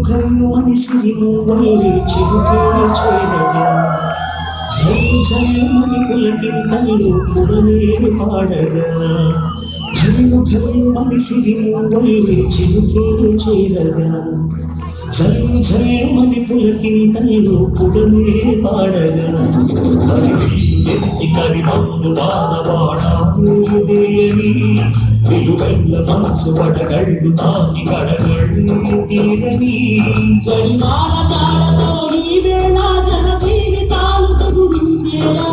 కన్ను అని సిరిను వల్లే చిరుకే చేరగా జల్లు జల్లుమని పులకింతలు పుడమే పాడగా కన్ను అని సిరిను వల్లే చిరుకే చేరగా జల్లు జల్లుమని పులకింతలు పుడమే పాడగా ఎత్తి కవి మన్ను వానవాడాలేని విలువెల్ల మనసు పడగళ్ళు తాకి కడగళ్ళు తీరని జడివాన జాడతో ఈ వేళ జన జీవితాలు చదువించేలా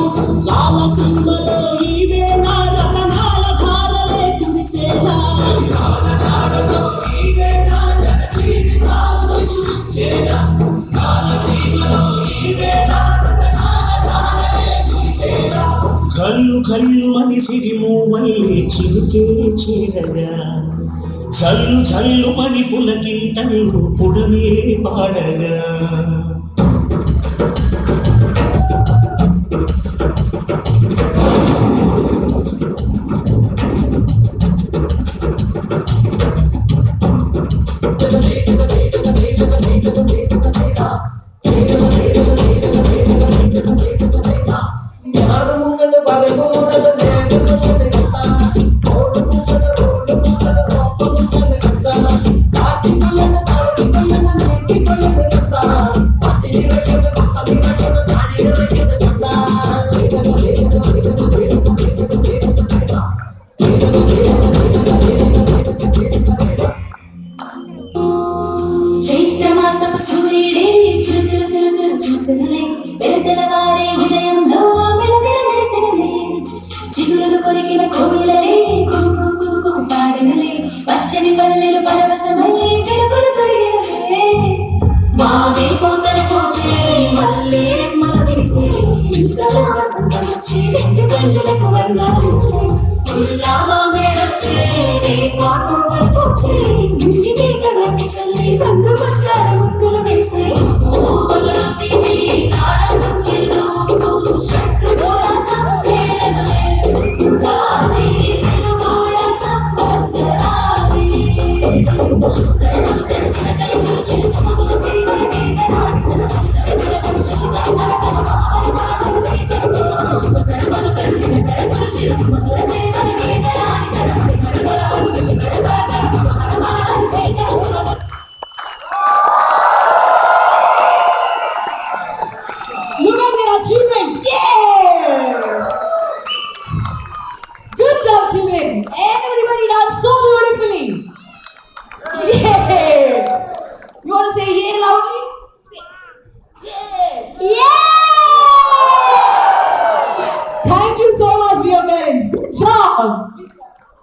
రామసీమలో ఈ వేళ రతనాల ధారలే కురిసేలా జడివాన జాడతో ఈ వేళ జన జీవితాలు చదువించేలా రామసీమలో ఈ వేళ రతనాల ధారలే కురిసేలా కళ్ళు కళ్ళు అని సిరిము వల్లే చిరుకే చేరగా జల్లు జల్లు మని పులకింతలు పుడమే పాడగా చైత్రమాసపు సూర్యుడే చురు చురు చురు చురు చూసినలే తెలతెలవారే ఉదయంలో మెలమెల మెరిసినలే చిగురులు కొరికిన కోయిలలే కుకు కుకు పాడినలే పచ్చని పల్లెలు పరవశమై జలపులు తొడిగినలే మాదే పోతల పోచే మల్లె రెమ్మల విరిసే ఇంతలో వసంతం వచ్చి రెండు కన్నులకు వర్ణాలిచ్చే ఉల్లా మామేడొచ్చే రే పాపలు పోచే ఇంటికే కళకి చల్లి రంగు బద్దాల ముక్కులు వేసే ఊబలరాతిని తారకంచెలో షట్రుల సమ్మేళనమే ఉగాది తెలుగోళ సంవత్సరాది శుక్రడు తెరకిన కలిసి చిరు సమతుల Sridhara Look at their achievement! Yeah! Good job, children! Everybody danced so beautifully! Yeah! You want to say yeah loudly? Say yeah! Yeah! Thank you so much, dear parents. Good job!